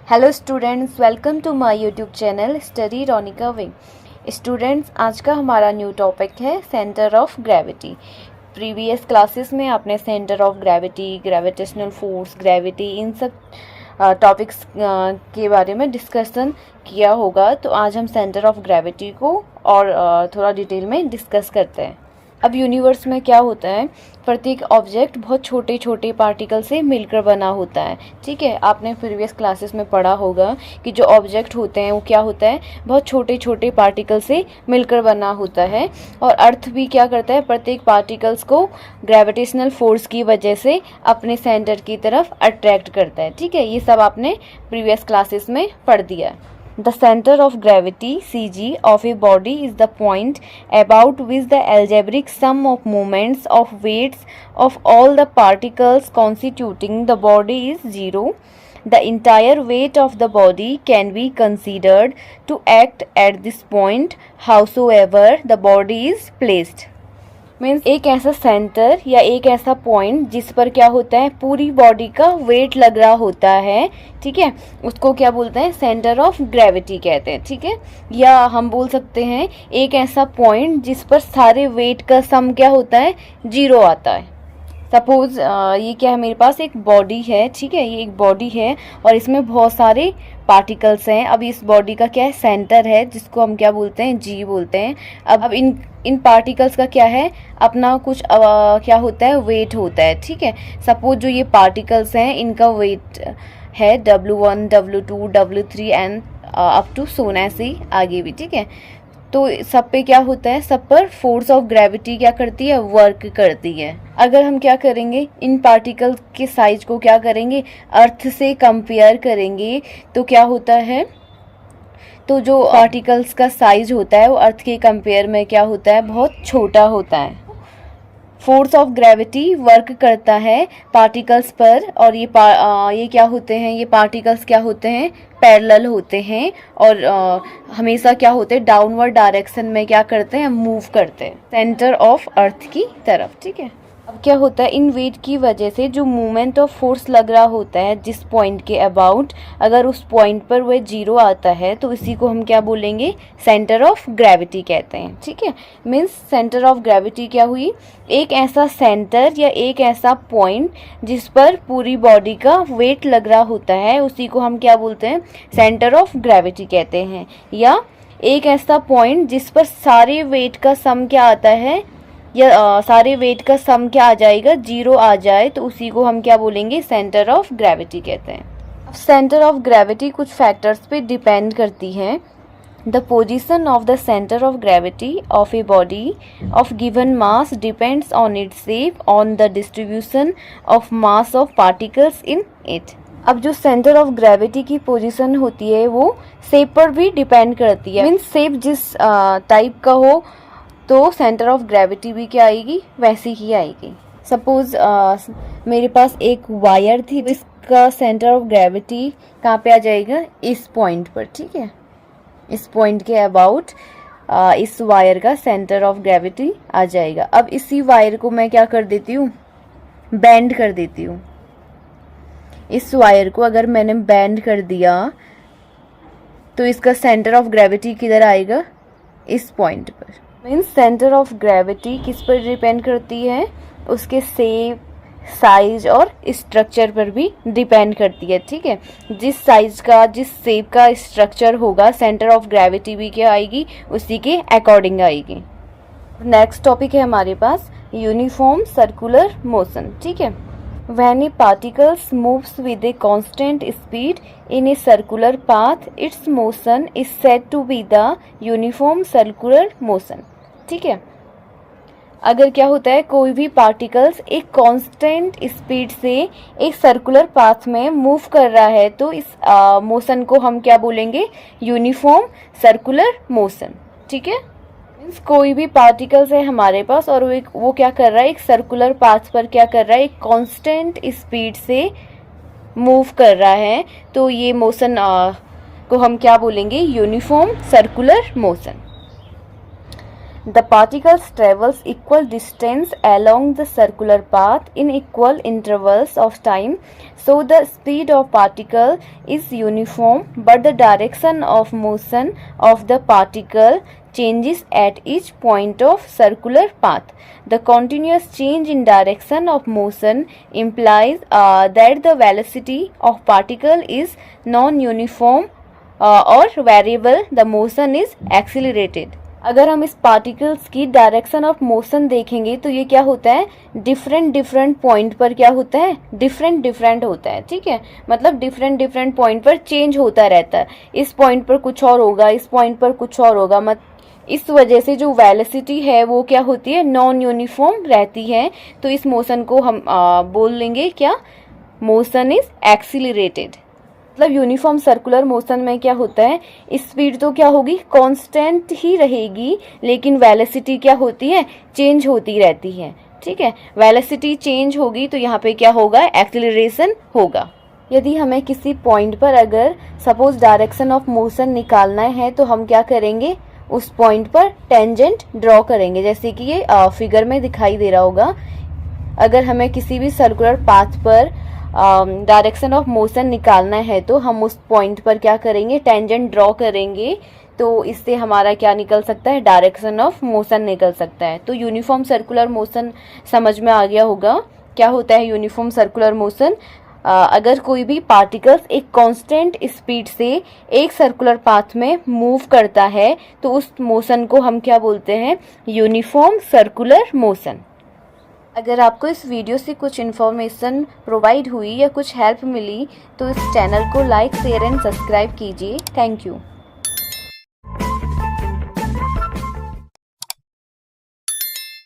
Hello students, welcome to my YouTube channel study Ronika wing. Students, आज का हमारा new topic है centre of gravity. Previous classes में आपने centre of gravity, gravitational force, gravity, इन सब टॉपिक्स के बारे में डिस्कशन किया होगा। तो आज हम सेंटर ऑफ ग्रेविटी को और थोड़ा डिटेल में डिस्कस करते हैं। अब यूनिवर्स में क्या होता है, प्रत्येक ऑब्जेक्ट बहुत छोटे छोटे पार्टिकल से मिलकर बना होता है। ठीक है, आपने प्रीवियस क्लासेस में पढ़ा होगा कि जो ऑब्जेक्ट होते हैं वो क्या होता है, बहुत छोटे छोटे पार्टिकल से मिलकर बना होता है। और अर्थ भी क्या करता है, प्रत्येक पार्टिकल्स को ग्रेविटेशनल फोर्स की वजह से अपने सेंटर की तरफ अट्रैक्ट करता है। ठीक है, ये सब आपने प्रीवियस क्लासेस में पढ़ दिया। The center of gravity (CG) of a body is the point about which the algebraic sum of moments of weights of all the particles constituting the body is zero. The entire weight of the body can be considered to act at this point, howsoever the body is placed. Means एक ऐसा centre या एक ऐसा point जिस पर क्या होता है, पूरी बॉडी का वेट लग रहा होता है। ठीक है, उसको क्या बोलते हैं, सेंटर ऑफ ग्रेविटी कहते हैं। ठीक है, या हम बोल सकते हैं एक ऐसा पॉइंट जिस पर सारे वेट का सम क्या होता है, जीरो आता है। सपोज ये क्या है, मेरे पास एक बॉडी है। ठीक है, ये एक बॉडी है और इसमें बहुत सारे पार्टिकल्स हैं। अब इस बॉडी का क्या है, सेंटर है, जिसको हम क्या बोलते हैं, जी बोलते हैं। अब इन पार्टिकल्स का क्या है, अपना कुछ क्या होता है, वेट होता है। ठीक है, सपोज जो ये पार्टिकल्स हैं इनका वेट है W1, W2, W3 and up to सोन ऐसे आगे भी। ठीक है, तो सब पे क्या होता है, सब पर फोर्स ऑफ ग्रेविटी क्या करती है, वर्क करती है। अगर हम क्या करेंगे, इन पार्टिकल के साइज को क्या करेंगे, अर्थ से कंपेयर करेंगे, तो क्या होता है, तो जो पार्टिकल्स का साइज होता है वो अर्थ के कंपेयर में क्या होता है, बहुत छोटा होता है। फोर्स ऑफ ग्रेविटी वर्क करता है पार्टिकल्स पर, और ये क्या होते हैं, ये पार्टिकल्स क्या होते हैं, पैरेलल होते हैं और हमेशा क्या होते हैं, डाउनवर्ड डायरेक्शन में क्या करते हैं, मूव करते हैं सेंटर ऑफ अर्थ की तरफ। ठीक है, अब क्या होता है, इन वेट की वजह से जो मूवमेंट ऑफ फोर्स लग रहा होता है जिस पॉइंट के अबाउट, अगर उस पॉइंट पर वह जीरो आता है तो इसी को हम क्या बोलेंगे, सेंटर ऑफ ग्रेविटी कहते हैं। ठीक है, मीन्स सेंटर ऑफ ग्रेविटी क्या हुई, एक ऐसा सेंटर या एक ऐसा पॉइंट जिस पर पूरी बॉडी का वेट लग रहा होता है, उसी को हम क्या बोलते हैं, सेंटर ऑफ ग्रेविटी कहते हैं। या एक ऐसा पॉइंट जिस पर सारे वेट का सम क्या आता है, या सारे वेट का सम क्या आ जाएगा, जीरो आ जाए, तो उसी को हम क्या बोलेंगे, सेंटर ऑफ ग्रेविटी कहते हैं। अब सेंटर ऑफ ग्रेविटी कुछ फैक्टर्स पे डिपेंड करती है। The position of the centre of gravity of a body of given mass depends on its shape on the distribution of mass of particles in it. अब जो centre of gravity की position होती है वो shape पर भी depend करती है। मीन्स शेप जिस टाइप का हो तो सेंटर ऑफ ग्रेविटी भी क्या आएगी, वैसी ही आएगी। सपोज मेरे पास एक वायर थी, इसका सेंटर ऑफ ग्रेविटी कहाँ पे आ जाएगा, इस पॉइंट पर। ठीक है, इस पॉइंट के अबाउट इस वायर का सेंटर ऑफ ग्रेविटी आ जाएगा। अब इसी वायर को मैं क्या कर देती हूँ, बेंड कर देती हूँ। इस वायर को अगर मैंने बेंड कर दिया तो इसका सेंटर ऑफ ग्रेविटी किधर आएगा, इस पॉइंट पर। मीन्स सेंटर ऑफ ग्रेविटी किस पर डिपेंड करती है, उसके शेप, साइज और स्ट्रक्चर पर भी डिपेंड करती है। ठीक है, जिस साइज का, जिस शेप का स्ट्रक्चर होगा, सेंटर ऑफ ग्रेविटी भी क्या आएगी, उसी के अकॉर्डिंग आएगी। नेक्स्ट टॉपिक है हमारे पास यूनिफॉर्म सर्कुलर मोशन। ठीक है, When a particles moves with a constant speed in a circular path, its motion is said to be the uniform circular motion. ठीक है, अगर क्या होता है, कोई भी पार्टिकल्स एक कांस्टेंट स्पीड से एक सर्कुलर पाथ में मूव कर रहा है तो इस मोशन को हम क्या बोलेंगे, यूनिफॉर्म सर्कुलर मोशन। ठीक है, कोई भी पार्टिकल्स है हमारे पास और वो क्या कर रहा है, एक सर्कुलर पाथ पर क्या कर रहा है, एक कांस्टेंट स्पीड से मूव कर रहा है, तो ये मोशन को हम क्या बोलेंगे, uniform circular motion. The particles travels equal distance along the circular path in equal intervals of time, so the speed of particle is uniform, but the direction of motion of the particle changes at each point of circular path. The continuous change in direction of motion implies that the velocity of particle is non-uniform or variable. The motion is accelerated. अगर हम इस particles की direction of motion देखेंगे तो ये क्या होता है, डिफरेंट पॉइंट पर क्या होता है, डिफरेंट होता है. ठीक है, मतलब डिफरेंट पॉइंट पर चेंज होता रहता है. इस पॉइंट पर कुछ और होगा, इस पॉइंट पर कुछ और होगा. इस वजह से जो वेलोसिटी है वो क्या होती है, नॉन यूनिफॉर्म रहती है. तो इस मोशन को हम बोल लेंगे क्या, मोशन इज एक्सीलरेटेड. मतलब यूनिफॉर्म सर्कुलर मोशन में क्या होता है, स्पीड तो क्या होगी, कांस्टेंट ही रहेगी, लेकिन वेलोसिटी क्या होती है, चेंज होती रहती है. ठीक है, वेलोसिटी चेंज होगी तो यहाँ पे क्या होगा, एक्सीलरेशन होगा. यदि हमें किसी पॉइंट पर अगर सपोज डायरेक्शन ऑफ मोशन निकालना है तो हम क्या करेंगे, उस पॉइंट पर टेंजेंट ड्रॉ करेंगे, जैसे कि ये फिगर में दिखाई दे रहा होगा. अगर हमें किसी भी सर्कुलर पाथ पर डायरेक्शन ऑफ मोशन निकालना है तो हम उस पॉइंट पर क्या करेंगे, टेंजेंट ड्रॉ करेंगे. तो इससे हमारा क्या निकल सकता है, डायरेक्शन ऑफ मोशन निकल सकता है. तो यूनिफॉर्म सर्कुलर मोशन समझ में आ गया होगा. क्या होता है यूनिफॉर्म सर्कुलर मोशन, अगर कोई भी पार्टिकल्स एक कांस्टेंट स्पीड से एक सर्कुलर पाथ में मूव करता है तो उस मोशन को हम क्या बोलते हैं, यूनिफॉर्म सर्कुलर मोशन. अगर आपको इस वीडियो से कुछ इन्फॉर्मेशन प्रोवाइड हुई या कुछ हेल्प मिली तो इस चैनल को लाइक, शेयर एंड सब्सक्राइब कीजिए. Thank you.